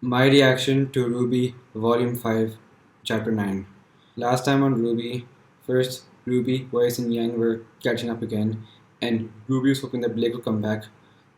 My reaction to RWBY Volume 5, Chapter 9. Last time on RWBY, first Ruby, Weiss, and Yang were catching up again, and Ruby was hoping that Blake would come back,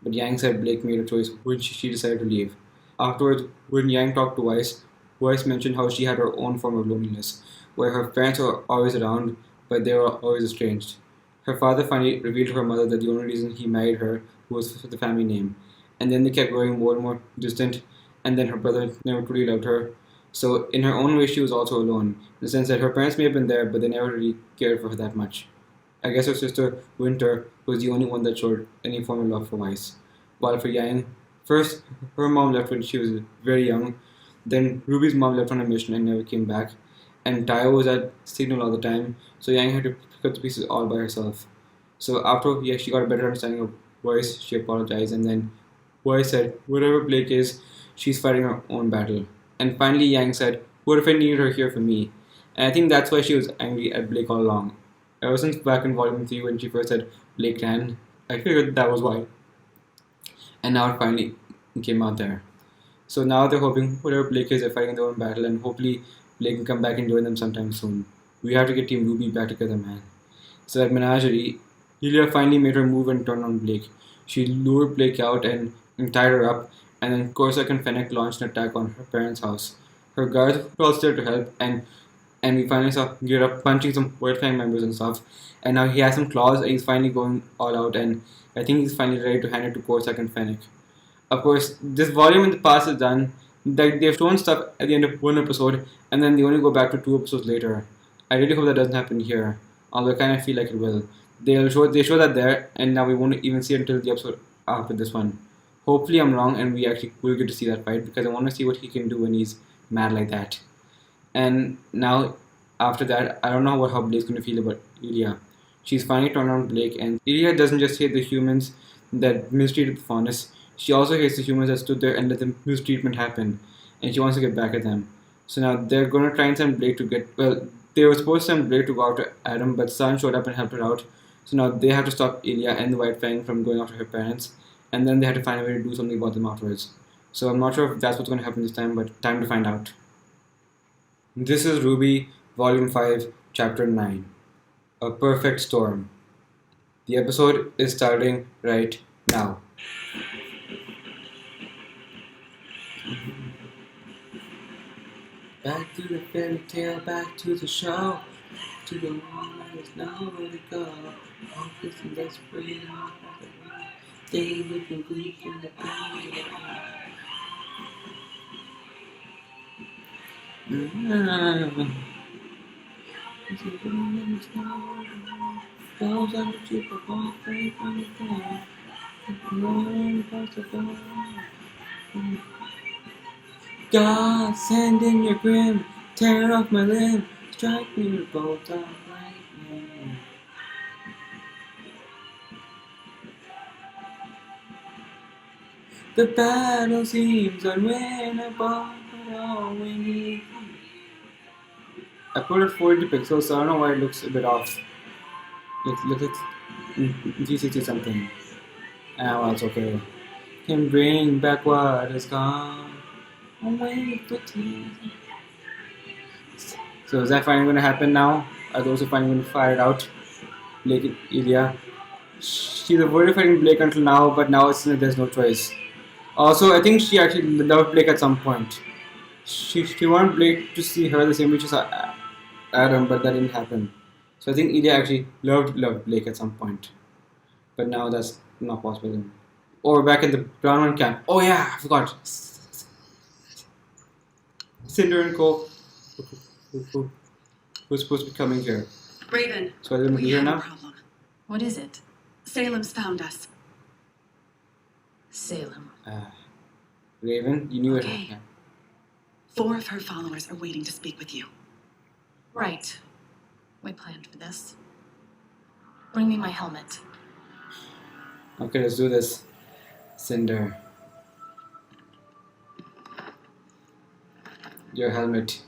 but Yang said Blake made a choice when she decided to leave. Afterwards, when Yang talked to Weiss, Weiss mentioned how she had her own form of loneliness, where her parents were always around, but they were always estranged. Her father finally revealed to her mother that the only reason he married her was for the family name, and then they kept growing more and more distant, and then her brother never truly loved her. So, in her own way, she was also alone, in the sense that her parents may have been there, but they never really cared for her that much. I guess her sister, Winter, was the only one that showed any form of love for Weiss. While for Yang, first, her mom left when she was very young, then Ruby's mom left on a mission and never came back, and Tayo was at Signal all the time, so Yang had to pick up the pieces all by herself. So after she got a better understanding of Weiss, she apologized, and then Weiss said, whatever Blake is, she's fighting her own battle. And finally, Yang said, what if I needed her here for me? And I think that's why she was angry at Blake all along. Ever since back in Volume 3 when she first said Blake ran, I figured that was why. And now it finally came out there. So now they're hoping whatever Blake is, they're fighting their own battle, and hopefully Blake can come back and join them sometime soon. We have to get Team RWBY back together, man. So at Menagerie, Julia finally made her move and turned on Blake. She lured Blake out and tied her up, and then Corsac and Fennec launched an attack on her parents' house. Her guards were all there to help, and we finally saw Gear up punching some White Fang members and stuff. And now he has some claws, and he's finally going all out, and I think he's finally ready to hand it to Corsac and Fennec. Of course, this volume in the past is done. They've shown stuff at the end of one episode, and then they only go back to 2 episodes later. I really hope that doesn't happen here, although I kind of feel like it will. They show that there, and now we won't even see it until the episode after this one. Hopefully, I'm wrong, and we actually will get to see that fight because I want to see what he can do when he's mad like that. And now, after that, I don't know how Blake's going to feel about Ilya. She's finally turned on Blake, and Ilya doesn't just hate the humans that mistreated the Faunus, she also hates the humans that stood there and let the mistreatment happen, and she wants to get back at them. So now they're going to try and send Blake to get. Well, they were supposed to send Blake to go after Adam, but Sun showed up and helped her out. So now they have to stop Ilya and the White Fang from going after her parents, and then they have to find a way to do something about them afterwards. So I'm not sure if that's what's going to happen this time, but time to find out. This is RWBY, Volume 5, Chapter 9. A Perfect Storm. The episode is starting right now. Back to the fairy tale, back to the show, to the one that is nowhere to go. Hopeless and desperate, stay with the weak and the pain. Goes on the cheap of all faith on the floor. God, send in your grim, tear off my limb, strike me with bolts of lightning. The battle seems unwinnable, but all we need. I put it 40 pixels, so I don't know why it looks a bit off. Look at G60 something. Ah, well, it's okay. Can bring back what is gone. I'm waiting for tears. So is that finally going to happen now? Are those who finally going to fire it out? Blake and Ilya. She's avoided fighting Blake until now, but now it's there's no choice. Also, I think she actually loved Blake at some point. She wanted Blake to see her the same way she saw Adam, but that didn't happen. So I think Ilya actually loved Blake at some point. But now that's not possible. Or back in the Brown One camp. Oh yeah, I forgot. Cinder and Co. Who's supposed to be coming here. Raven, So are they going to be here now? Problem. What is it? Salem's found us. Salem. Raven, you knew Okay. it. Yeah. 4 of her followers are waiting to speak with you. Right. We planned for this. Bring me my helmet. Okay, let's do this. Cinder. Your helmet.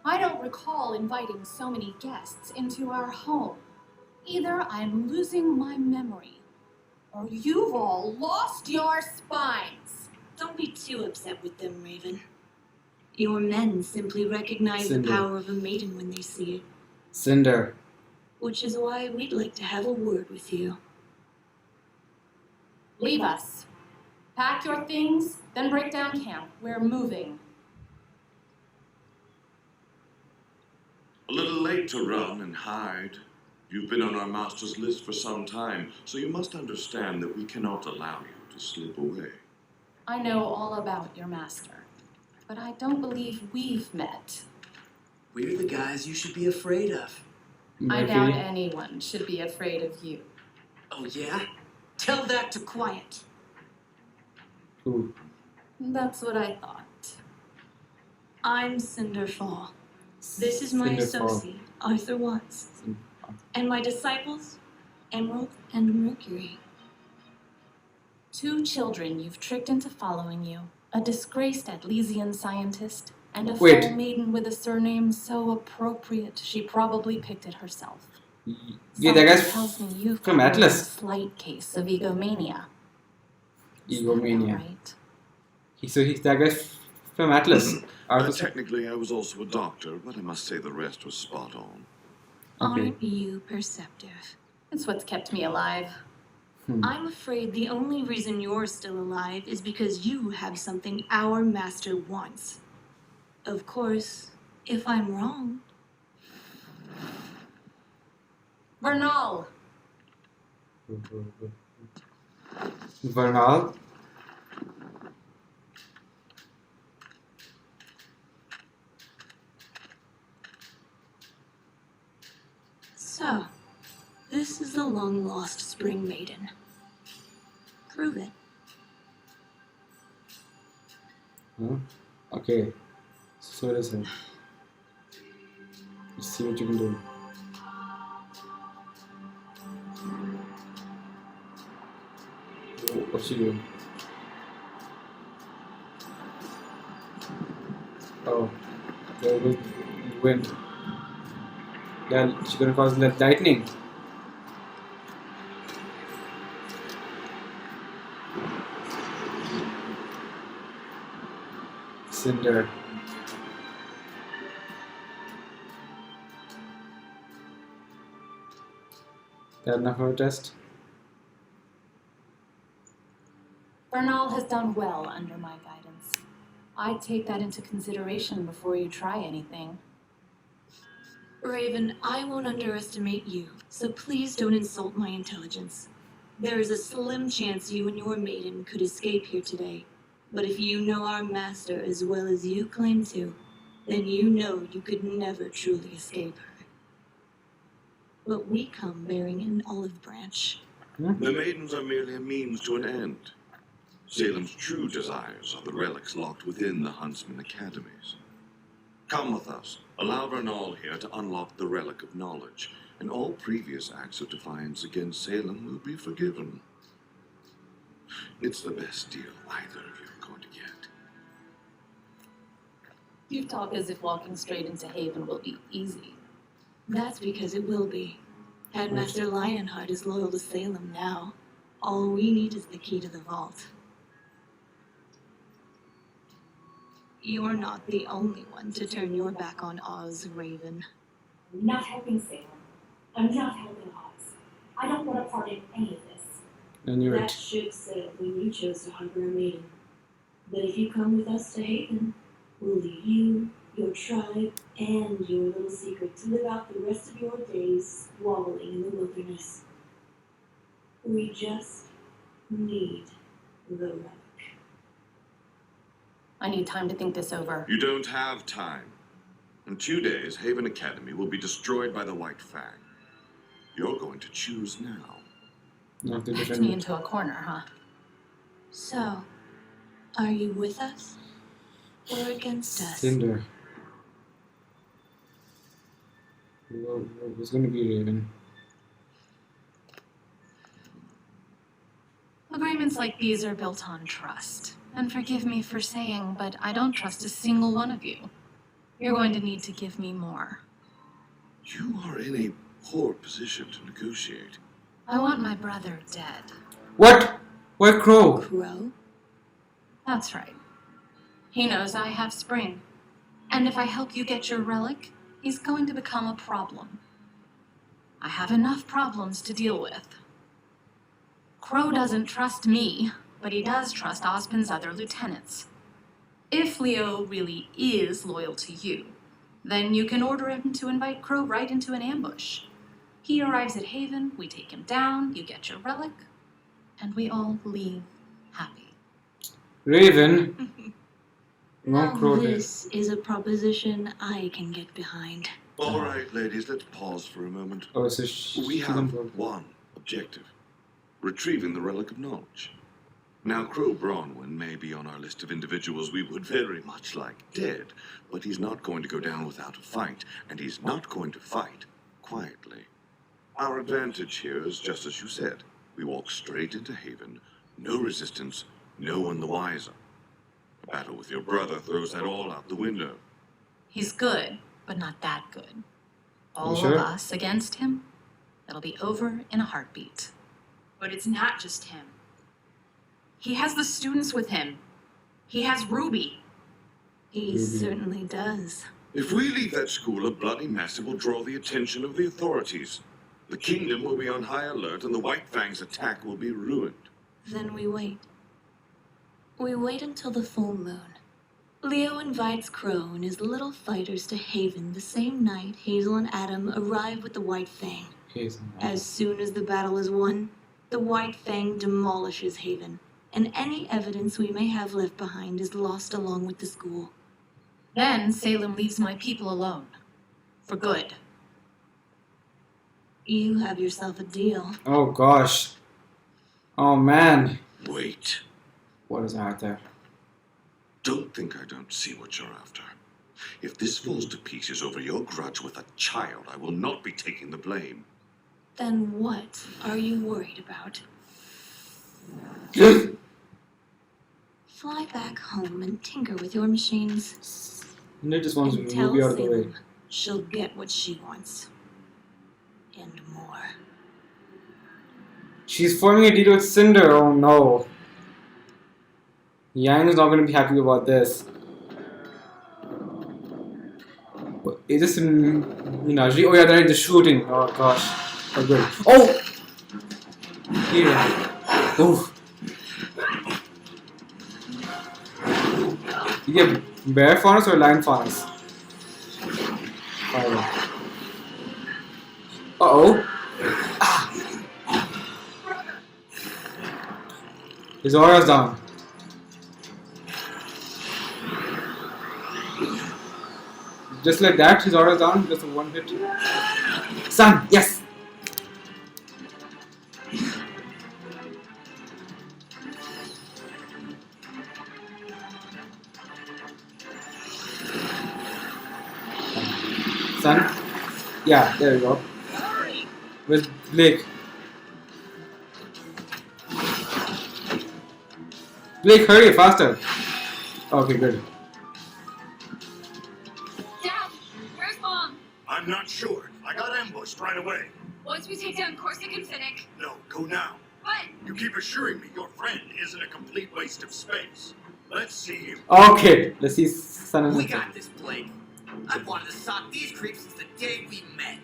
I don't recall inviting so many guests into our home. Either I'm losing my memory, or you've all lost your spines. Don't be too upset with them, Raven. Your men simply recognize Cinder. the power of a maiden when they see it, Cinder. which is why we'd like to have a word with you. Leave us. Pack your things, then break down camp. We're moving. A little late to run and hide. You've been on our master's list for some time, so you must understand that we cannot allow you to slip away. I know all about your master, but I don't believe we've met. We're the guys you should be afraid of. I doubt Murphy. anyone should be afraid of you. Oh, yeah? Tell that to Quiet. Who? That's what I thought. I'm Cinderfall. This is my Cinderfall. associate, Arthur Watts. And my disciples, Emerald and Mercury. 2 children you've tricked into following you, a disgraced Atlesian scientist, and a Wait. fair maiden with a surname so appropriate she probably picked it herself. Yeah, that Something tells me guy's you've from got a Atlas. slight case of egomania. Is that Egomania. right? That guy's from Atlas. Arthur. Technically, I was also a doctor, but I must say the rest was spot on. Okay. Aren't you perceptive? It's what's kept me alive. I'm afraid the only reason you're still alive is because you have something our master wants. Of course, if I'm wrong. Bernal! Vernal. So, this is the long-lost Spring Maiden. Prove it. Huh? Okay. So it is it. Let's see what you can do. What's she doing? Oh, there will wind. Yeah, she's gonna cause lightning. Cinder. That enough of a test? Bernal has done well under my guidance. I'd take that into consideration before you try anything. Raven, I won't underestimate you, so please don't insult my intelligence. There is a slim chance you and your maiden could escape here today. But if you know our master as well as you claim to, then you know you could never truly escape her. But we come bearing an olive branch. The maidens are merely a means to an end. Salem's true desires are the relics locked within the Huntsman Academies. Come with us. Allow Vernal here to unlock the Relic of Knowledge, and all previous acts of defiance against Salem will be forgiven. It's the best deal either of you are going to get. You talk as if walking straight into Haven will be easy. That's because it will be. Headmaster Lionheart is loyal to Salem now. All we need is the key to the vault. You're not the only one to turn your back on Oz, Raven. I'm not helping Salem. I'm not helping Oz. I don't want a part in any of this. I knew That it. ship sailed when you chose to harbor a maiden. But if you come with us to Haven, we'll leave you, your tribe, and your little secret to live out the rest of your days wallowing in the wilderness. We just need the relic. I need time to think this over. You don't have time. In 2 days, Haven Academy will be destroyed by the White Fang. You're going to choose now. Not to Backed defend me it. into a corner, huh? So, are you with us? Or against us? Cinder. Who's gonna be Raven? Agreements like these are built on trust. And forgive me for saying, but I don't trust a single one of you. You're going to need to give me more. You are in a poor position to negotiate. I want my brother dead. What? Why Crow? Crow? That's right. He knows I have Spring. And if I help you get your relic, he's going to become a problem. I have enough problems to deal with. Crow doesn't trust me, but he does trust Ozpin's other lieutenants. If Leo really is loyal to you, then you can order him to invite Crow right into an ambush. He arrives at Haven, we take him down, you get your relic, and we all leave happy. Raven. No, Now Crow did. this is a proposition I can get behind. All right, ladies, let's pause for a moment. Oh, so We she's have on board. one objective: retrieving the Relic of Knowledge. Now, Crow Bronwyn may be on our list of individuals we would very much like dead, but he's not going to go down without a fight, and he's not going to fight quietly. Our advantage here is just as you said. We walk straight into Haven, no resistance, no one the wiser. A battle with your brother throws that all out the window. He's good, but not that good. All sure? of us against him, it'll be over in a heartbeat. But it's not just him. He has the students with him. He has RWBY. He certainly does. If we leave that school, a bloody mess will draw the attention of the authorities. The kingdom will be on high alert, and the White Fang's attack will be ruined. Then we wait. We wait until the full moon. Leo invites Crow and his little fighters to Haven the same night Hazel and Adam arrive with the White Fang. As soon as the battle is won, the White Fang demolishes Haven, and any evidence we may have left behind is lost along with the school. Then Salem leaves my people alone. For good. You have yourself a deal. Oh gosh. Oh man. Wait. What is out there? Don't think I don't see what you're after. If this falls to pieces over your grudge with a child, I will not be taking the blame. Then what are you worried about? Fly back home and tinker with your machines. And they just wants And tell Ruby out of the way. Salem she'll get what she wants. And more. She's forming a deal with Cinder. Oh no. Yang is not going to be happy about this. What, is this in Menagerie? Oh yeah, they're the shooting. Oh gosh. Oh good. Oh! Yeah. Oof. You get bear faunus or lion faunus? Fire. Uh-oh. His aura's down. Just like that, his aura's down, just a one hit. Sun, yes! Sun? Yeah, there we go. With Blake. Blake, hurry, faster! Okay, good. Dad, where's Mom? I'm not sure. I got ambushed right away. Once we take down Corsic and Finnick. No, go now. But You keep assuring me your friend isn't a complete waste of space. Let's see you. Okay, let's see Sun and We got this, Blake. I've wanted to sock these creeps since the day we met.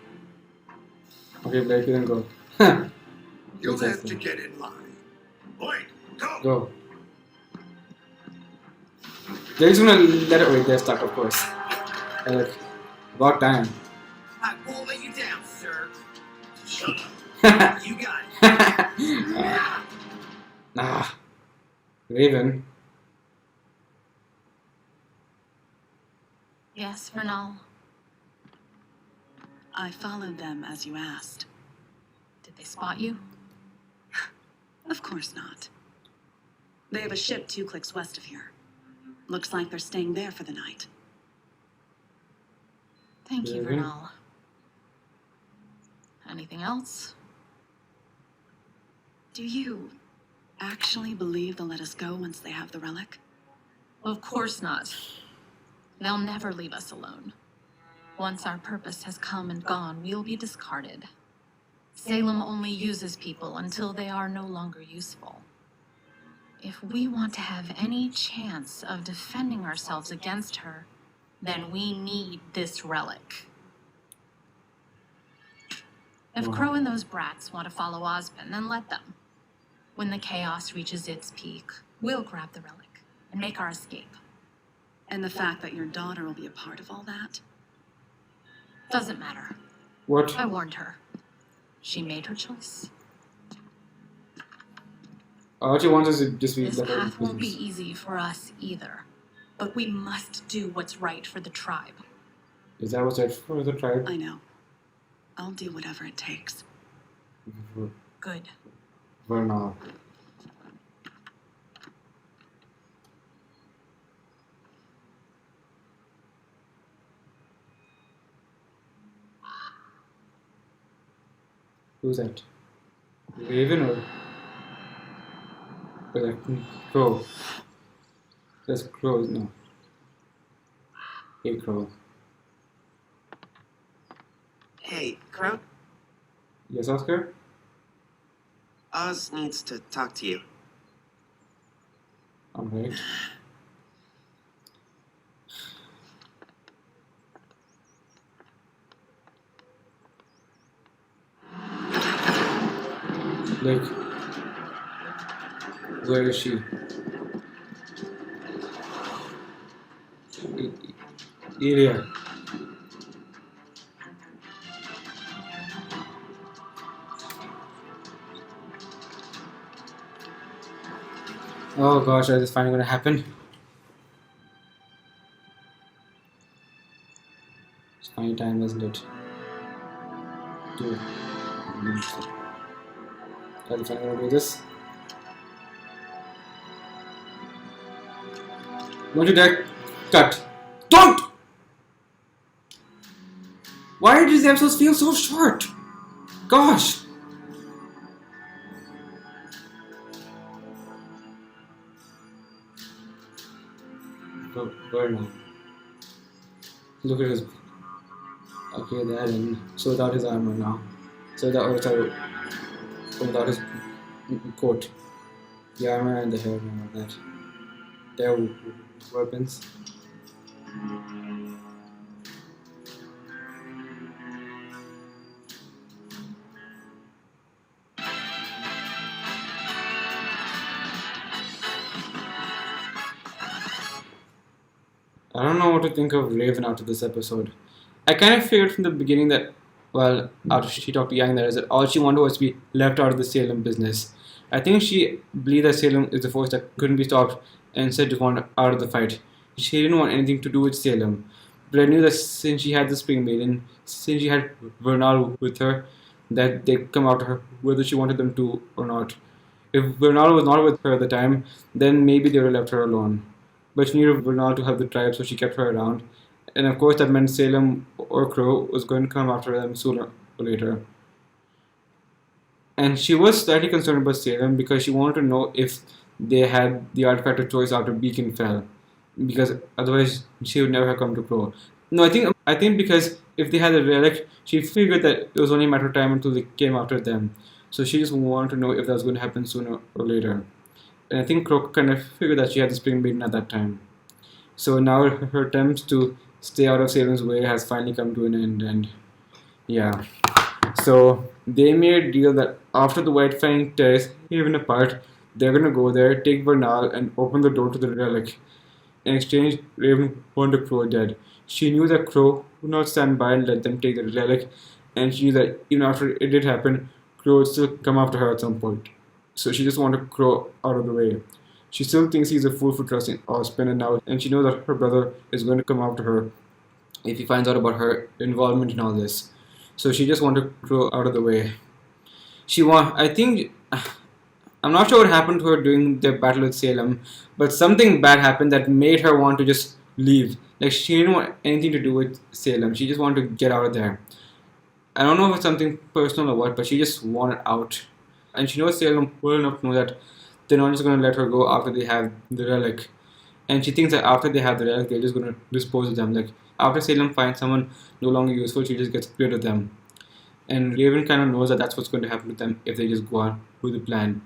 Okay, Blake, you can go. You'll have Exactly. to get in line. Blake, go! Go. They're just gonna let it wait, they're stuck, of course. They're like, about time. I won't let you down, sir. Shut up. Ah. You got it. Ah. Raven. Yes, Vernal. I followed them as you asked. Did they spot you? Of course not. They have a ship 2 clicks west of here. Looks like they're staying there for the night. Thank you, Mhm. Vernal. Anything else? Do you actually believe they'll let us go once they have the relic? Of course not. They'll never leave us alone. Once our purpose has come and gone, we'll be discarded. Salem only uses people until they are no longer useful. If we want to have any chance of defending ourselves against her, then we need this relic. If Wow. Crow and those brats want to follow Osmond, then let them. When the chaos reaches its peak, we'll grab the relic and make our escape. And the fact that your daughter will be a part of all that? Doesn't matter. What? I warned her. She made her choice. All she wants is to just be This like her path won't be business. easy for us either. But we must do what's right for the tribe. Is that what's right for the tribe? I know. I'll do whatever it takes. Good. For now. Who's that? Raven or that Crow? That's Crow, no. Hey, Crow. Hey, Crow? Yes, Oscar? Oz needs to talk to you. Alright. Like, where is she? Area. Oh gosh, is this finally gonna happen? It's funny time, isn't it? Dude. Are they finally gonna do this? Don't you dare cut! Don't! Why do these episodes feel so short? Gosh! Oh, where now? Look at his. Okay, there then. So without his armor now. So without his coat. The armor and the hair and all that. Their weapons. I don't know what to think of Raven after this episode. I kind of figured from the beginning that, well, after she talked to Yang, that all she wanted was to be left out of the Salem business. I think she believed that Salem is the force that couldn't be stopped and said to want out of the fight. She didn't want anything to do with Salem. But I knew that since she had the Spring Maiden, since she had Vernal with her, that they'd come after her whether she wanted them to or not. If Vernal was not with her at the time, then maybe they would have left her alone. But she needed Vernal to help the tribe, so she kept her around. And of course, that meant Salem or Crow was going to come after them sooner or later. And she was slightly concerned about Salem because she wanted to know if they had the artifact of choice after Beacon fell. Because otherwise, she would never have come to Crow. No, I think because if they had the relic, she figured that it was only a matter of time until they came after them. So she just wanted to know if that was going to happen sooner or later. And I think Crow kind of figured that she had the Spring Maiden at that time. So now her attempts to stay out of Salem's way has finally come to an end, and yeah. So they made a deal that after the White Fang tears Haven apart, they're gonna go there, take Vernal, and open the door to the relic. In exchange, Raven wanted Crow dead. She knew that Crow would not stand by and let them take the relic, and she knew that even after it did happen, Crow would still come after her at some point. So she just wanted Crow out of the way. She still thinks he's a fool for trusting Osmond now, and she knows that her brother is going to come after her if he finds out about her involvement in all this. So she just wanted Crow out of the way. I'm not sure what happened to her during their battle with Salem, but something bad happened that made her want to just leave. Like, she didn't want anything to do with Salem. She just wanted to get out of there. I don't know if it's something personal or what, but she just wanted out. And she knows Salem well enough to know that they're not just going to let her go after they have the relic. And she thinks that after they have the relic, they're just going to dispose of them. Like, after Salem finds someone no longer useful, she just gets rid of them. and Raven kind of knows that that's what's going to happen to them if they just go on with the plan.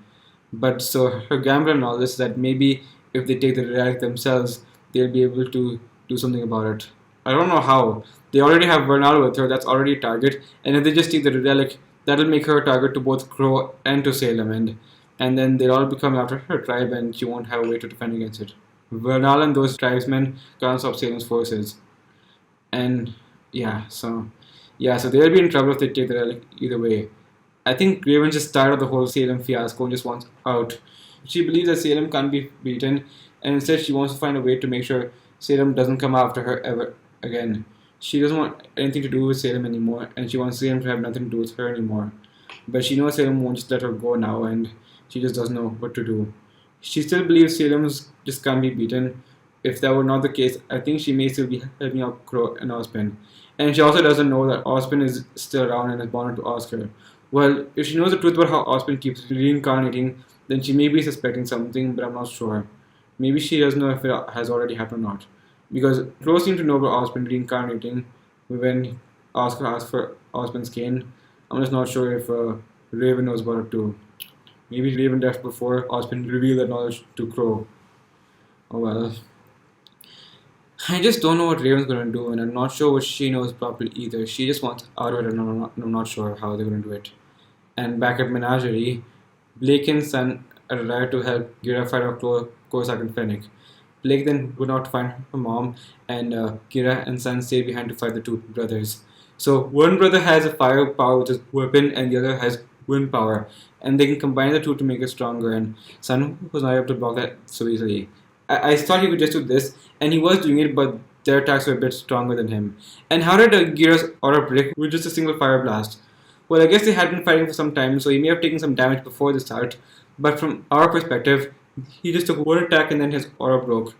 But so her gamble and all this is that maybe if they take the relic themselves, they'll be able to do something about it. I don't know how. They already have Bernal with her, that's already a target, and if they just take the relic, that'll make her a target to both Crow and to Salem, and then they'll all become after her tribe, and she won't have a way to defend against it. Bernal and those tribesmen can't stop Salem's forces, and yeah, so they'll be in trouble if they take the relic either way. I think Raven's just tired of the whole Salem fiasco and just wants out. She believes that Salem can't be beaten, and instead she wants to find a way to make sure Salem doesn't come after her ever again. She doesn't want anything to do with Salem anymore, and she wants Salem to have nothing to do with her anymore. But she knows Salem won't just let her go now, and she just doesn't know what to do. She still believes Salem just can't be beaten. If that were not the case, I think she may still be helping out Crow and Ospen. And she also doesn't know that Ospen is still around and is bound to ask her. Well, if she knows the truth about how Ospen keeps reincarnating, then she may be suspecting something, but I'm not sure. Maybe she doesn't know if it has already happened or not. Because Crow seemed to know about Ospen reincarnating when Oscar asked for Ospen's cane. I'm just not sure if Raven knows about it too. Maybe Raven left before Ospen revealed that knowledge to Crow. Oh well. I just don't know what Raven's gonna do, and I'm not sure what she knows properly either. She just wants out of it, and I'm not sure how they're gonna do it. And back at Menagerie, Blake and Sun arrive to help Gira fight off Kozak and Fennec. Blake then went out to find her mom, and Gira and Sun stay behind to fight the two brothers. So one brother has a fire power with his weapon, and the other has wind power, and they can combine the two to make it stronger. And Sun was not able to block that so easily. I thought he could just do this, and he was doing it, but their attacks were a bit stronger than him. And how did Gira's aura break with just a single fire blast? Well, I guess they had been fighting for some time, so he may have taken some damage before the start, but from our perspective, he just took one attack and then his aura broke.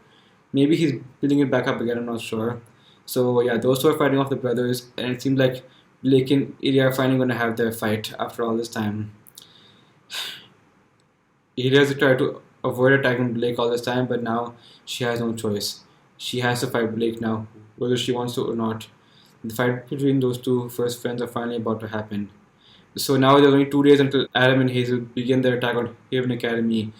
Maybe he's building it back up again, I'm not sure. So yeah, those two are fighting off the brothers, and it seems like Blake and Ilya are finally going to have their fight after all this time. Ilya has tried to avoid attacking Blake all this time, but now she has no choice. She has to fight Blake now, whether she wants to or not. The fight between those two first friends are finally about to happen. So now there's only 2 days until Adam and Hazel begin their attack on Haven Academy.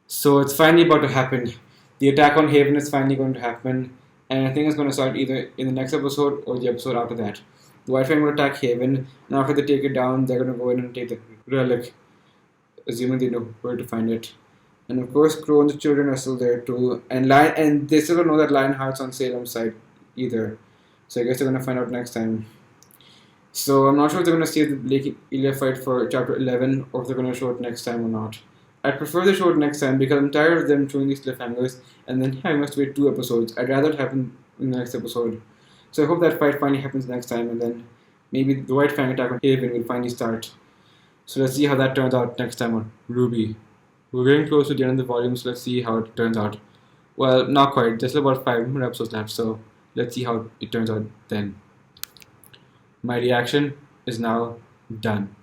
So it's finally about to happen. The attack on Haven is finally going to happen, and I think it's going to start either in the next episode or the episode after that. The White Fang will attack Haven, and after they take it down, they're going to go in and take the relic, assuming they know where to find it. And of course, Crow and the children are still there too, and they still don't know that Lionheart's on Salem's side either. So I guess they're going to find out next time. So I'm not sure if they're going to save the Blake Ilya fight for chapter 11 or if they're going to show it next time or not. I prefer they show it next time because I'm tired of them showing these cliffhangers and then having us to wait 2 episodes. I'd rather it happen in the next episode. So I hope that fight finally happens next time, and then maybe the White Fang attack on Haven will finally start. So let's see how that turns out next time on RWBY. We're getting close to the end of the volume, so let's see how it turns out. Well, not quite. There's still about 5 more episodes left, so let's see how it turns out then. My reaction is now done.